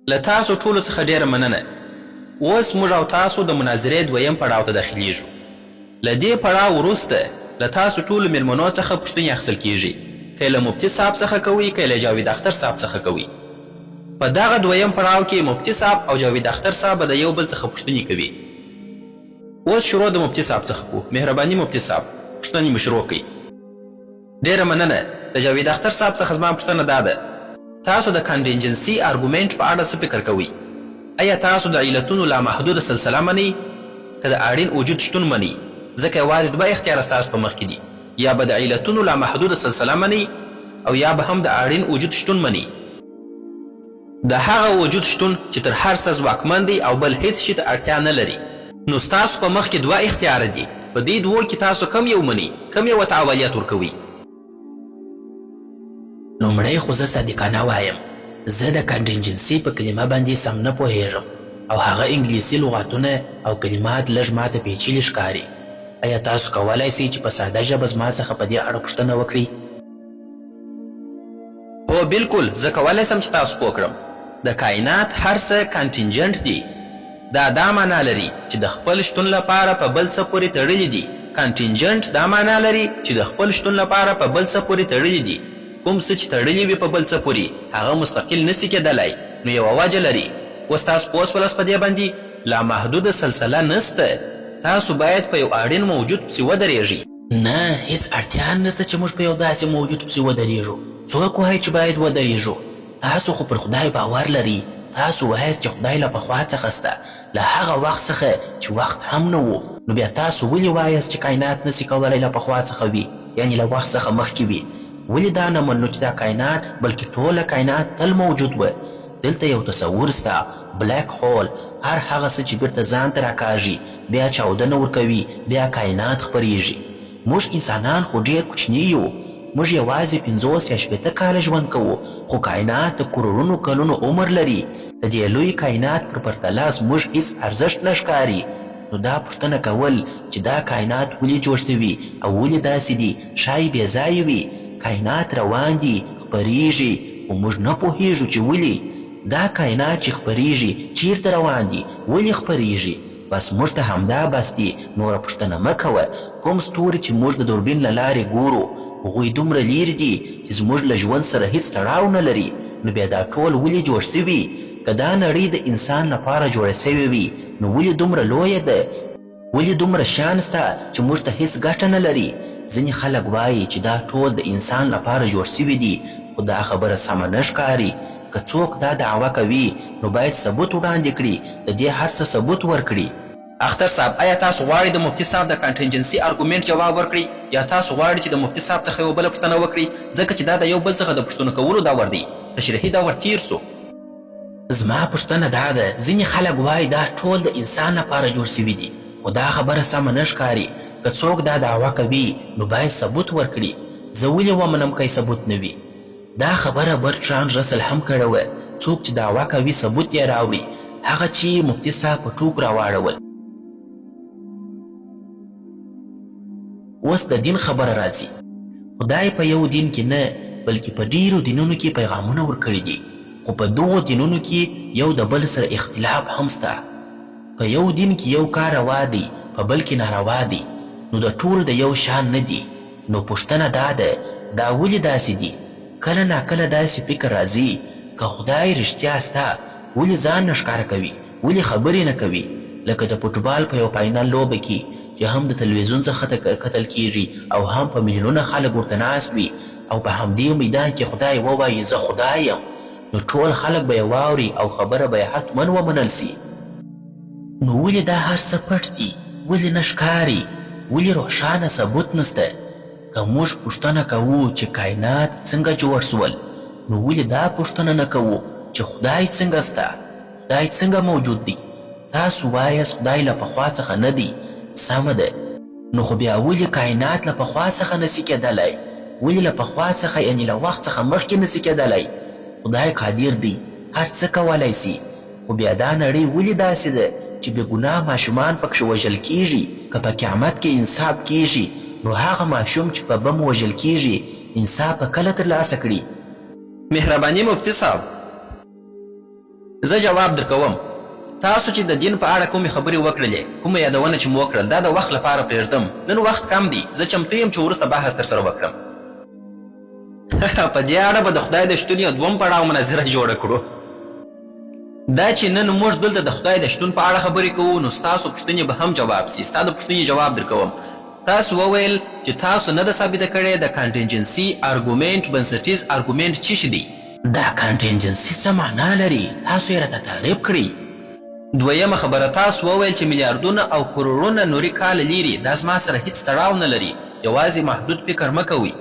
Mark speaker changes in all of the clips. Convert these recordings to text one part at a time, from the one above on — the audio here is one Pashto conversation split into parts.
Speaker 1: له تاسو ټولو څخه ډیره مننه. اوس موږ او تاسو د مناظرې دویم پړاو ته داخلیږو. له دې پړاو وروسته له تاسو ټولو مېلمنو څخه پوښتنې اخیستل کیږي، که یې له مفتي صاحب څخه کوئ که یې له جاوید اختر صاحب څخه کوئ. په دغه دویم پړاو کې مفتي صاحب او جاوید اختر صاحب به د یو بل څخه پوښتنې کوي. اوس شروع د مفتي صاحب څخه کوو. مهرباني مفتي صاحب پوښتنې مو شروع کړئ. ډیره مننه. د جاوید اختر صاحب څخه زما پوښتنه دا ده، تاسو د کانټینجنسي ارګومنټ په اړه څه فکر کوئ؟ ایا تاسو د علتونو لامحدوده سلسله منئ که د اړین وجود شتون منئ؟ ځکه یوازې دوه اختیاره ستاسو په مخ کې دي، یا به د علتونو لامحدوده سلسله منئ او یا به هم د اړین وجود شتون منئ. د هغه وجود شتون چې تر هر څه ځواکمن دی او بل هیڅ شي ته اړتیا نه لري. نو ستاسو په مخ کې دوه اختیاره دي، په دې دوو کې تاسو کم یو منئ، کم یو ته اولیت ورکوئ؟
Speaker 2: لومړی خو زه صادقانه وایم، زه د کانټینجنسي په کلمه باندې سم نه پوهیږم او هغه انګلیسي لغاتونه او کلمات لږ ماته پیچلي ښکاري. ایا تاسو کولی سئ چې په ساده ژبه زما څخه په دې اړه پوښتنه وکړئ؟
Speaker 1: هو بالکل، زه کولی سم چې تاسو پوه کړم. د کائنات هر څه کانټینجنټ دي. دا معنا لري چې د خپل شتون لپاره په بل څه پورې تړلي دي. کانټینجنټ دا معنا لري چې د خپل شتون لپاره په بل څه پورې تړلي دي. کوم څه چې تړلي وي په بل څه پورې هغه مستقل نسي کېدلی، نو یوه وجه لري. اوس تاسو پوه شولاست په دې باندې لامحدوده سلسله نسته. تاسو باید په یو اړین موجود پسې ودرېږئ.
Speaker 2: نه، هیڅ اړتیا نشته چې موږ په یو داسې موجود پسې ودرېږو. څوک وایي چې باید ودرېږو؟ تاسو خو پر خدای باور لرئ. تاسو وایاست چې خدای له پخوا څخه سته، له هغه وخت څخه چې وخت هم نه و. نو بیا تاسو ولې وایاست چې کائنات نسي کولی له پخوا څخه وي، یعنې له وخت څخه مخکې وي؟ ولې دا نه منو چې دا کائنات بلکې ټوله کائنات تل موجود و؟ دلته یو تصور سته، بلیک هول، هر هغه څه چې بیرته ځان ته راکاږي بیا چاودنه ورکوي، بیا کائنات خپریږي. موږ انسانان خو ډېر کوچني یو، موږ یوازې 50 یا 60 کاله ژوند کوو، خو کائنات د کروڑونو کلونو عمر لري. د دې لوی کائنات پر پرتله زموږ هیڅ ارزښت نه ښکاري. نو دا پوښتنه کول چې دا کائنات ولې جوړ سوي او ولې داسې دي ښایي بې ځایه وي. کائنات روان دي، خپریږي، خو موږ نه پوهیږو چې ولې. دا کائنات چې خپریږي چیرته روان دي، ولې خپریږي؟ بس موږ ته همدا بس دي، نوره پوښتنه مه کوه. کوم ستوري چې موږ د دوربین له لارې ګورو هغوی دومره لیرې دي چې زموږ له ژوند سره هیڅ تړاو نه لري. نو بیا دا ټول ولې جوړ سوي؟ که دا نړۍ د انسان لپاره جوړه سوې وي نو ولې دومره لویه ده؟ ولې دومره شیان سته چې موږ ته هیڅ ګټه نه لري؟ ځینې خلک وایي چې دا ټول د انسان لپاره جوړ سوي دي، خو دا خبره سمه نه ښکاري. که څوک دا دعوه کوي نو باید ثبوت وړاندې کړي، د دې هر څه ثبوت ورکړي.
Speaker 1: اختر صاحب، ایا تاسو غواړئ د مفتي صاحب د کانټینجنسي ارګومنټ جواب ورکړئ، یا تاسو غواړئ چې د مفتي صاحب څخه یو بله پوښتنه وکړئ؟ ځکه چې دا د یو بل څخه د پوښتنو کولو دور دی، تشریحي دور تیر سو.
Speaker 2: زما پوښتنه دا ده، ځینې خلک وایي دا ټول د انسان لپاره جوړ سوي دي، خو دا خبره سمه نه ښکاري. که څوک دا دعوه کوي نو باید ثبوت ورکړي. زه ولې ومنم که ثبوت نه وي؟ دا خبره برټراند رسل هم کړې وه. څوک چې دعوه کوي ثبوت یې راوړي. هغه چې مفتي صاحب په ټوک راواړول. اوس د دین خبره راځي. خدای په یو دین کې نه بلکې په ډیرو دینونو کې پیغامونه ورکړي دي، خو په دغو دینونو کې یو د بل سره اختلاف هم سته. په یو دین کې یو کار روا دی، په بل کې ناروا دی، نو د ټولو د یو شان نه دي. نو پوښتنه دا ده، دا ولې داسې دي؟ کله ناکله داسې فکر راځي، که خدای رښتیا سته ولې ځان نه ښکاره کوي؟ ولې خبرې نه کوي؟ لکه د فوټبال په یو فاینل لوبه کې چې هم د تلویزیون څخه کتل کیږي او هم په میلیونونه خلک ورته ناست وي، او په همدې میدان کې خدای ووایي زه خدای یم، نو ټول خلک به یې واوري او خبره به یې حتما ومنل سي. نو ولې دا هر څه پټ دي؟ ولې نه ښکاري؟ ولې روښانه ثبوت نسته؟ که موږ پوښتنه کوو چې کائنات څنګه جوړ سول، نو ولې دا پوښتنه نه کوو چې خدای څنګه سته؟ خدای څنګه موجود دی؟ تاسو وایاست خدای له پخوا څخه نه دی. سمه ده، نو خو بیا ولې کائنات له پخوا څخه نسي کېدلی؟ ولې له پخوا څخه یعنې له وخت څخه مخکې نسي کېدلی؟ خدای قادر دی، هر څه کولی سي، خو بیا دا نړۍ ولې داسې ده چې بې ګناه ماشومان پکښې وژل کیږي؟ که په قیامت کې انصاف کیږي نو هغه ماشوم چې په بم وژل کیږي انصاف به کله ترلاسه کړي؟
Speaker 1: مهرباني مفتي صاحب، زه جواب درکوم. تاسو چې د دین په اړه کومې خبرې وکړلې، کومه یادونه چې مو وکړل، دا د وخت لپاره پرېږدم. نن وخت کم دی، زه چمتو یم چې وروسته بحث درسره وکړم. په دې اړه به د خدای د شتون یو دویم پړاو مناظره جوړه کړو. دا چې نن موږ دلته د خدای د شتون په اړه خبرې کوو، نو ستاسو پوښتنې به هم جواب سي. ستا د پوښتنې جواب درکوم. تاسو وویل چې تاسو نه ده ثابته کړې د کانټینجنسي ارګومنټ بنسټیز ارګومنټ څه شی دی.
Speaker 2: دا کانټینجنسي څه معنا لري؟ تاسو یې راته تعریف کړئ.
Speaker 1: دویمه خبره، تاسو وویل چې میلیارډونه او کروړونه نوري کاله لیري، دا زما سره هیڅ تړاو نه لري، یوازې محدود فکر مه کوئ.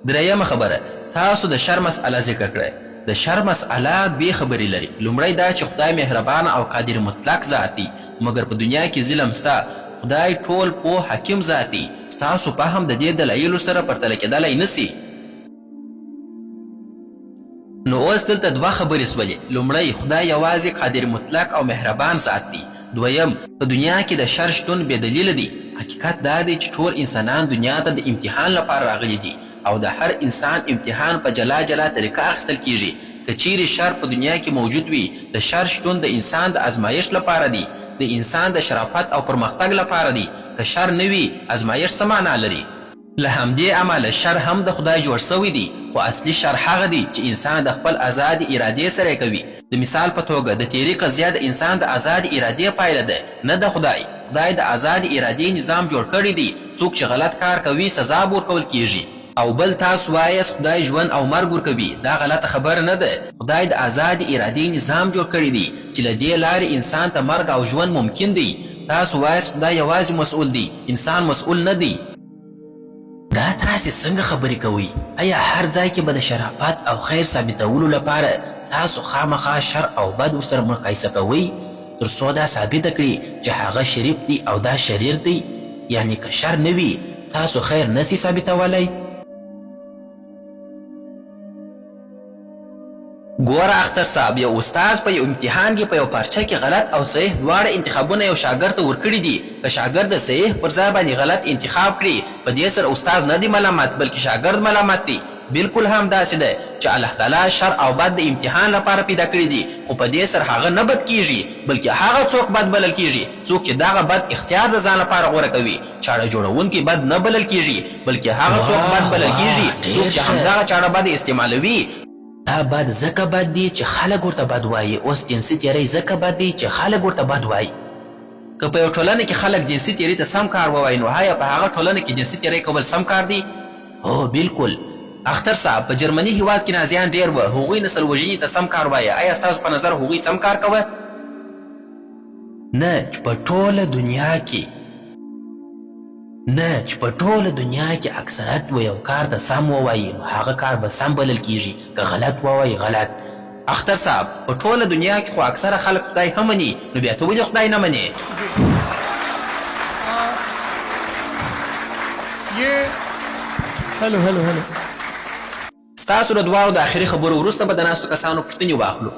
Speaker 1: درېیمه خبره، تاسو د شر مسئله ذکر کړئ. د شر مسئله دوې خبرې لري. لومړی دا چې خدای مهربان او قادر مطلق ذات دی، مګر په دنیا کې ظلم سته. خدای ټول پوه حکیم ذات دی. ستاسو فهم د دې دلایلو سره پرتله کېدلی نسي. نو اوس دلته دوه خبرې سولې. لومړی، خدای یوازې قادر مطلق او مهربان ذات دی. دویم، په دنیا کې د شر شتون بې دلیله دی. حقیقت دا دی چې ټول انسانان دنیا ته د امتحان لپاره راغلي دي، او د هر انسان امتحان په جلا جلا طریقه اخیستل کیږي. که چیرې شر په دنیا کې موجود وي، د شر شتون د انسان د ازمایښت لپاره دی، د انسان د شرافت او پرمختګ لپاره دی. که شر نه وي، ازمایښت څه معنا لري؟ له همدې امله شر هم د خدای جوړ سوی دی، خو اصلي شر هغه دی چې انسان د خپل آزاد ارادې سره کوي. د مثال په توګه د تیري قضیه د انسان د آزاد ارادې پایله ده، نه د خدای. خدای د آزاد ارادې نظام جوړ کړی دی. څوک چې غلط کار کوي سزا ورکول کیږي. او بل تاسو وایاست خدای ژوند او مرګ ورکوي. دا غلطه خبره نه ده. خدای د آزاد ارادې نظام جوړ کړی دی چې له دې لارې انسان ته مرګ او ژوند ممکن دی. تاسو وایاست خدای یوازې مسؤل دی، انسان مسؤل نه دی.
Speaker 2: دا تاسې څنګه خبرې کوئ؟ آیا هر ځای کې به د شرافت او خیر ثابتولو لپاره تاسو خامخا شر او بد ورسره مقایسه کوئ، تر څو دا ثابته کړي چې هغه شریف دی او دا شریر دی؟ یعنې که شر نه وي، تاسو خیر نسي ثابتولی؟
Speaker 1: ګوره اختر صاحب، یو استاز په یو امتحان کې په یو پارچه کې غلط او صحیح دواړه انتخابونه یو شاګرد ته ورکړي دي. که شاګرد د صحیح پر ځای باندې غلط انتخاب کړي، په دې سره استاز نه دی ملامت، بلکې شاګرد ملامت دی. بالکل هم داسې ده چې الله تعالی شر او بد د امتحان لپاره پیدا کړي دي، خو په دې سره هغه نه بد کیږي، بلکې هغه څوک بد بلل کیږي څوک چې دغه بد اختیار د ځان لپاره غوره کوي. چاړه جوړونکی بد نه بلل کیږي، بلکې هغه څوک بد بلل کیږي څوک چې همدغه چاړه بد استعمالوي.
Speaker 2: دا بد ځکه بد دی چې خلک ورته بد وایي. اوس جنسي تیری ځکه بد دی چې خلک ورته بد وایي.
Speaker 1: که په یو ټولنه کې خلک جنسي تیری ته سم کار ووایي، نو آیا په هغه ټولنه کې جنسي تیری کول سم کار دی؟
Speaker 2: هو بالکل.
Speaker 1: اختر صاحب، په جرمني هیواد کې نازیان ډېر وه، هغوی نسل وژنې ته سم کار وایه. آیا ستاسو په نظر هغوی سم کار کوه؟
Speaker 2: نه، چې په ټوله دنیا کې نه چې په ټوله دنیا کې اکثرت و یو کار ته سم ووایي، نو هغه کار به سم بلل کیږي. که غلط ووایي، غلط.
Speaker 1: اختر صاحب، په ټوله دنیا کې خو اکثره خلک خدای هم مني، نو بیا ته ولې خدای نه منې؟ ستاسو د دواړو د آخري خبرو وروسته به د ناستو کسانو پوښتنې واخلو.